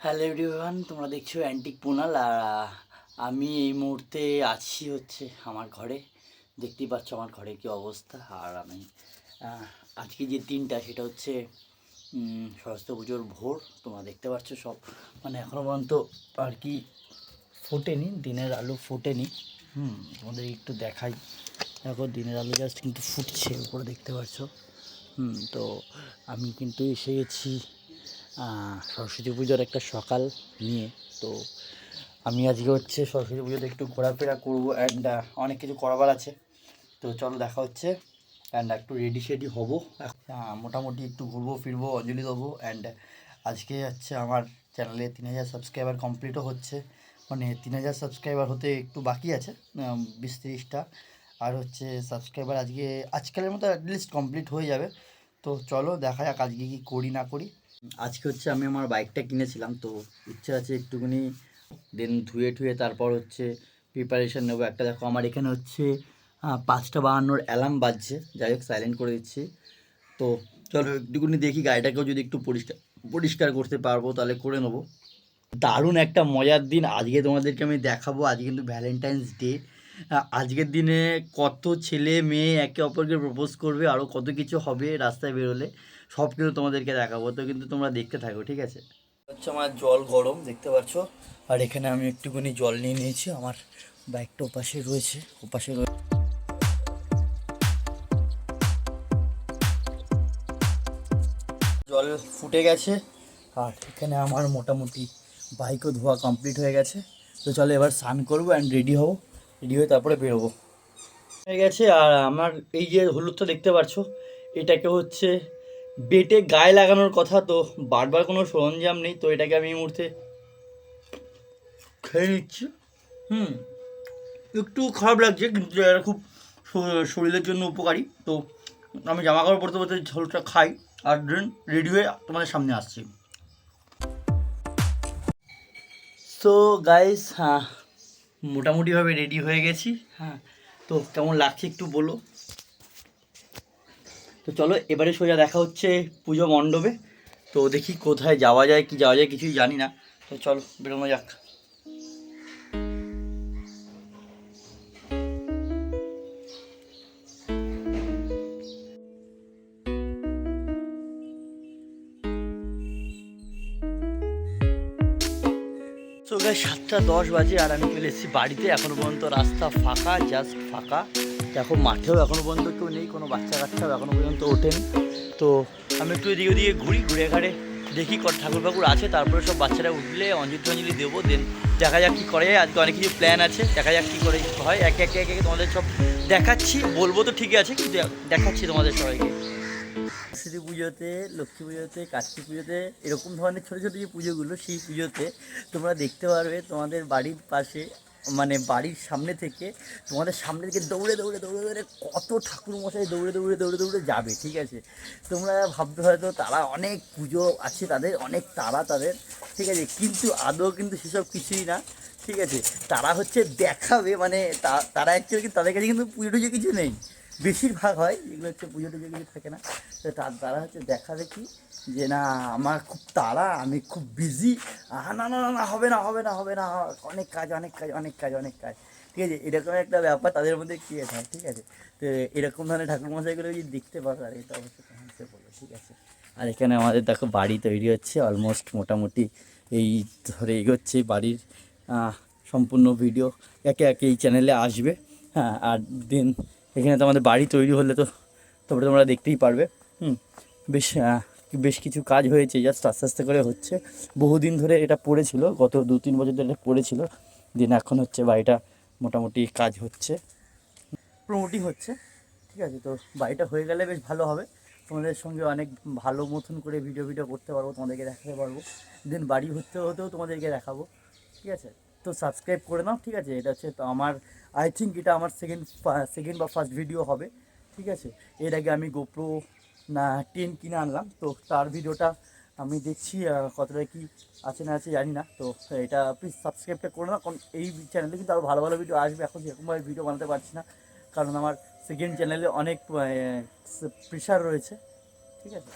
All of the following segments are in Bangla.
হ্যালো এভরিওয়ান, তোমরা দেখছো অ্যান্টিক পুনাল। আর আমি এই মুহূর্তে আছি হচ্ছে আমার ঘরে। দেখতেই পাচ্ছ আমার ঘরে কী অবস্থা। আর আমি আজকে যে দিনটা সেটা হচ্ছে সরস্বতী পুজোর ভোর। তোমরা দেখতে পাচ্ছ সব মানে এখনও পর্যন্ত আর কি ফোটেনি, দিনের আলো ফোটেনি। তোমাদের একটু দেখাই, দেখো দিনের আলো জাস্ট কিন্তু ফুটছে উপরে, দেখতে পাচ্ছ। তো আমি কিন্তু এসে গেছি সরস্বতী পুজোর একটা সকাল নিয়ে। তো আমি আজকে হচ্ছে সরস্বতী পুজোতে একটু ঘোরাফেরা করবো অ্যান্ড অনেক কিছু করাবার আছে। তো চলো দেখা হচ্ছে অ্যান্ড একটু রেডি শেডি হবো, মোটামুটি একটু ঘুরবো ফিরবো, অঞ্জলি দেবো। অ্যান্ড আজকে হচ্ছে আমার চ্যানেলে 3000 সাবস্ক্রাইবার কমপ্লিটও হচ্ছে, মানে 3000 সাবস্ক্রাইবার হতে একটু বাকি আছে, 20-30টা। আর হচ্ছে সাবস্ক্রাইবার আজকালের মতো অ্যাটলিস্ট কমপ্লিট হয়ে যাবে। তো চলো দেখা যাক আজকে কী করি না করি। আজকে হচ্ছে আমি আমার বাইকটা কিনেছিলাম, তো ইচ্ছা আছে একটুখানি দেন ধুয়ে ঠুয়ে তারপর হচ্ছে প্রিপারেশান নেবো। একটা দেখো আমার এখানে হচ্ছে 5:52 অ্যালার্ম বাজছে, যাই হোক সাইলেন্ট করে দিচ্ছি। তো চলো একটুখানি দেখি গাড়িটাকেও যদি একটু পরিষ্কার করতে পারবো তাহলে করে নেবো। দারুণ একটা মজার দিন আজকে তোমাদেরকে আমি দেখাবো। আজকে কিন্তু ভ্যালেন্টাইন্স ডে। আজকের দিনে কত ছেলে মেয়ে একে অপরকে প্রপোজ করবে, আরও কত কিছু হবে রাস্তায় বেরোলে, সব কিন্তু তোমাদেরকে দেখাবো। তো কিন্তু তোমরা দেখতে থাকো, ঠিক আছে। হচ্ছে আমার জল গরম দেখতে পাচ্ছ, আর এখানে আমি একটুখানি জল নিয়ে নিয়েছি। আমার বাইকটা ওপাশে রয়েছে, জল ফুটে গেছে। আর এখানে আমার মোটামুটি বাইকও ধোয়া কমপ্লিট হয়ে গেছে। তো চলো এবার স্নান করবো অ্যান্ড রেডি হবো, রেডি হয়ে তারপরে বেরোবো। হয়ে গেছে। আর আমার এই যে হলুদটা দেখতে পাচ্ছ, এটাকে হচ্ছে বেটে গায়ে লাগানোর কথা। তো বারবার কোনো সরঞ্জাম নেই, তো এটাকে আমি এই মুহূর্তে খেয়ে নিচ্ছি। হুম একটু খারাপ লাগছে, কিন্তু এটা খুব শরীরের জন্য উপকারী। তো আমি জামা কাপড় পরতে পরতে ঝোলটা খাই আর দেন রেডি হয়ে তোমাদের সামনে আসছি। সো গাইস, মোটামুটিভাবে রেডি হয়ে গেছি। তো কেমন লাগছে একটু বলো। তো চলো এবারে সোজা দেখা হচ্ছে পুজো মণ্ডপে। তো দেখি কোথায় যাওয়া যায়, কি যাওয়া যায় কিছুই জানি না। তো চলো বেরোনো যাক। তো গাই 7:10 বাজে আর আমি চলে এসেছি বাড়িতে। এখনও পর্যন্ত রাস্তা ফাঁকা, জাস্ট ফাঁকা। দেখো মাঠেও এখনও পর্যন্ত কেউ নেই, কোনো বাচ্চা কাচ্চাও এখনও পর্যন্ত ওঠেন। তো আমি একটু এদিকে ওদিকে ঘুরে ঘাড়ে দেখি ঠাকুর ফাকুর আছে, তারপরে সব বাচ্চারা উঠলে অঞ্জলি টঞ্জলি দেবো। দেন দেখা যাক কী করে। আজকে অনেক কিছু প্ল্যান আছে, দেখা যাক কী করে হয়। একে একে একে তোমাদের সব দেখাচ্ছি, বলবো তো ঠিকই আছে, কিন্তু দেখাচ্ছি তোমাদের সবাইকে। সরস্বতী পুজোতে, লক্ষ্মী পুজোতে, কার্তিক পুজোতে, এরকম ধরনের ছোটো ছোটো যে পুজোগুলো, সেই পুজোতে তোমরা দেখতে পারবে তোমাদের বাড়ির পাশে, মানে বাড়ির সামনে থেকে, তোমাদের সামনে থেকে দৌড়ে দৌড়ে দৌড়ে দৌড়ে কত ঠাকুর মশাই দৌড়ে দৌড়ে দৌড়ে দৌড়ে যাবে, ঠিক আছে। তোমরা ভাবতে হয়তো তারা অনেক পুজো আছে, তাদের অনেক তারা তাদের, ঠিক আছে, কিন্তু আদৌ কিন্তু সেসব কিছুই না, ঠিক আছে। তারা হচ্ছে দেখাবে, মানে তারা অ্যাকচুয়ালি তাদের কাছে কিন্তু পুজো টুজো কিছু নেই, বেশিরভাগ হয় এগুলো হচ্ছে পুজো টুজো কিছু থাকে না। তো তারা হচ্ছে দেখাবে কি, যে না আমার খুব তাড়া, আমি খুব বিজি, না না না না হবে না হবে না হবে না, অনেক কাজ অনেক কাজ অনেক কাজ অনেক কাজ, ঠিক আছে। এরকম একটা ব্যাপার তাদের মধ্যে ক্রিয়েট হয়, ঠিক আছে। তো এরকম ধরনের ঠাকুরমশাইগুলো যদি দেখতে পারো, আর এটা অবশ্যই কমেন্টসে বলো, ঠিক আছে। আর এখানে আমাদের দেখো বাড়ি তৈরি হচ্ছে অলমোস্ট, মোটামুটি এই ধরে এগোচ্ছে বাড়ির সম্পূর্ণ ভিডিও একে একে এই চ্যানেলে আসবে। আর দিন এখানে তো আমাদের বাড়ি তৈরি হলে তো তারপরে তোমরা দেখতেই পারবে। বেশ বেশ কিছু কাজ হয়েছে, জাস্ট আস্তে আস্তে করে হচ্ছে। বহুদিন ধরে এটা পড়েছিল, গত 2-3 বছর ধরে এটা পড়েছিল। দিন এখন হচ্ছে বাড়িটা মোটামুটি কাজ হচ্ছে, প্রমোটিং হচ্ছে, ঠিক আছে। তো বাড়িটা হয়ে গেলে বেশ ভালো হবে, তোমাদের সঙ্গে অনেক ভালো মতন করে ভিডিও করতে পারবো, তোমাদেরকে দেখাতে পারবো। দেন বাড়ি হতেও তোমাদেরকে দেখাবো, ঠিক আছে। তো সাবস্ক্রাইব করে নাও, ঠিক আছে। এটা হচ্ছে তো আমার, আই থিঙ্ক এটা আমার সেকেন্ড বা ফার্স্ট ভিডিও হবে, ঠিক আছে। এর আগে আমি গোপ্রো 10 কিনে আনলাম, তো তার ভিডিওটা আমি দেখছি কতটা কি আছে না আছে জানি না। তো এটা প্লিজ সাবস্ক্রাইবটা করে নাও, কারণ এই চ্যানেলে কিন্তু আরও ভালো ভালো ভিডিও আসবে। এখন যেরকমভাবে ভিডিও বানাতে পারছি না, কারণ আমার সেকেন্ড চ্যানেলে অনেক প্রেশার রয়েছে, ঠিক আছে।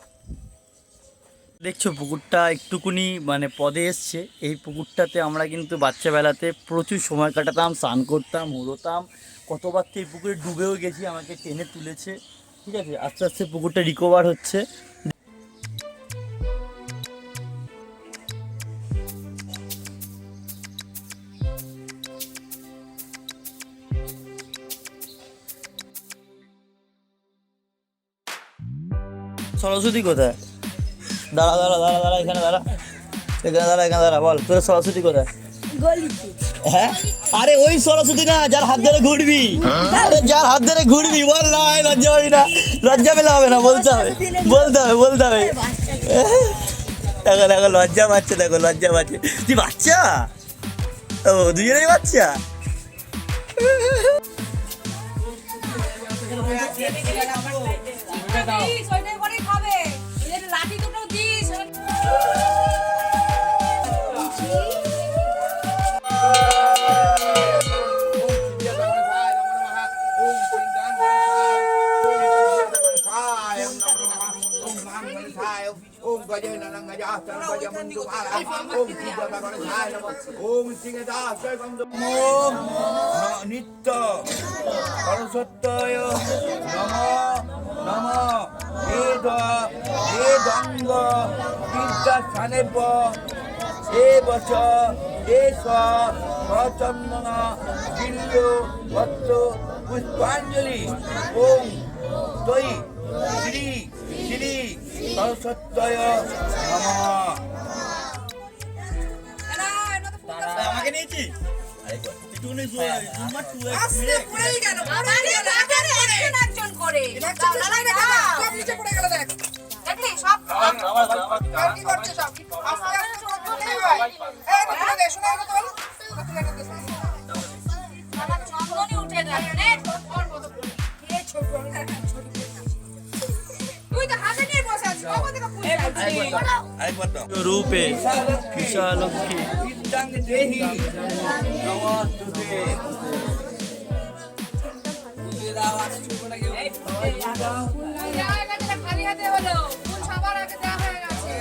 দেখছো পুকুরটা একটুকুনি মানে পদে এসছে। এই পুকুরটাতে আমরা কিন্তু বাচ্চাবেলাতে প্রচুর সময় কাটাতাম, স্নান করতাম, হুড়োতাম, কতবার তো এই পুকুরে ডুবেও গেছি, আমাকে টেনে তুলেছে। ঠিক আছে, আস্তে আস্তে পুকুরটা রিকভার হচ্ছে। সরস্বতী কোথায়? দাঁড়া দাঁড়া দাঁড়া দাঁড়া, এখানে দাঁড়া, এখানে দাঁড়া, বল তোর সরস্বতী কোথায়? হ্যাঁ, আরে ওই সরস্বতী না যার হাত ধরে ঘুরবি, আরে যার হাত ধরে ঘুরবি, বল না, লজ্জা পাবি না, লজ্জা পেলে হবে না, বলতে হবে। দেখো দেখো লজ্জা পাচ্ছে, দেখো লজ্জা পাচ্ছে। তুই বাচ্চা? ও দুজনেই বাচ্চা। নিত্য সরস্বত্যয় নম নম বেদঙ্গ তীর্থস্থানেব বচ দেশ প্রচন্দন বিল্ল ভক্ত পুষ্পাঞ্জলি ওম তৈ শ্রী শ্রী সরস্বত্যয় নমঃ। আমাকে নিয়েছি রূপে বিশালক্ষী খালি হাতে হলো সবার আগে দেওয়া হয়ে গেছে।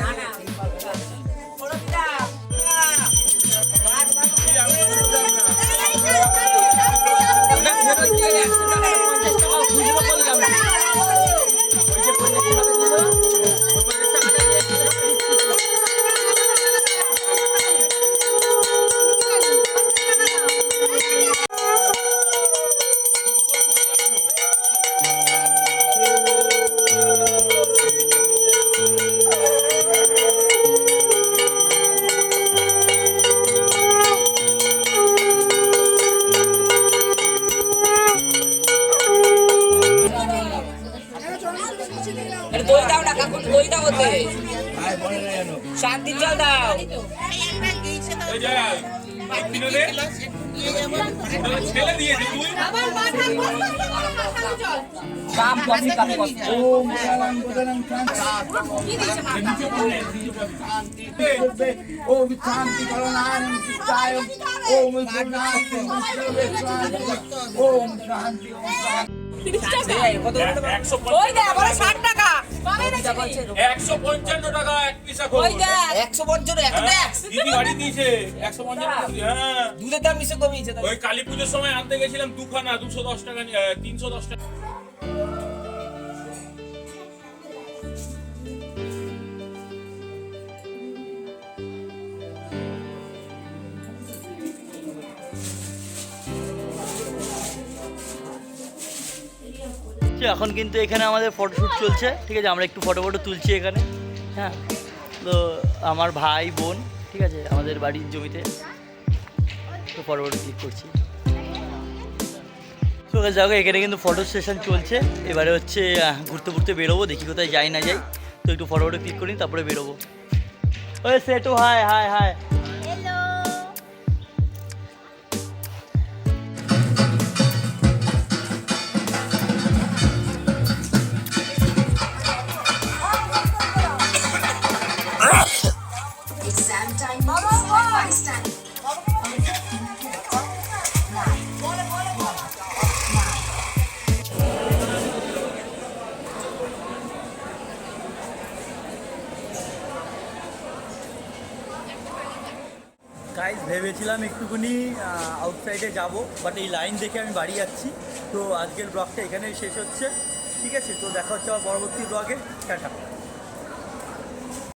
শান্তি জল দাও। ছেলে দিয়েছে তুই আমার মাথা জল কাম কফি কাপে ওম শান্তি ওম শান্তি করুণানন্দ চিত্তায় ওম গুণাস্তে ওম শান্তি কালী পুজোর সময় আনতে গেছিলাম দুখানা 210 টাকা 310 টাকা। এখন কিন্তু এখানে আমাদের ফটোশ্যুট চলছে। ঠিক আছে, আমরা একটু ফটো তুলছি এখানে। হ্যাঁ, তো আমার ভাই বোন, ঠিক আছে, আমাদের বাড়ির জমিতে তো ফটো ক্লিক করছি। তো যাও, এখানে কিন্তু ফটো সেশন চলছে। এবারে হচ্ছে ঘুরতে ঘুরতে বেরোবো, দেখি কোথায় যাই না যাই। তো একটু ফটো ক্লিক করি, তারপরে বেরোবো। ওই সেটু, হাই হাই হাই। গাইজ ভেবেছিলাম একটুখানি আউটসাইডে যাব, বাট এই লাইন দেখে আমি বাড়ি যাচ্ছি। তো আজকের ব্লগটা এখানেই শেষ হচ্ছে, ঠিক আছে? তো দেখা হচ্ছে আবার পরবর্তী ব্লগে। টাটা।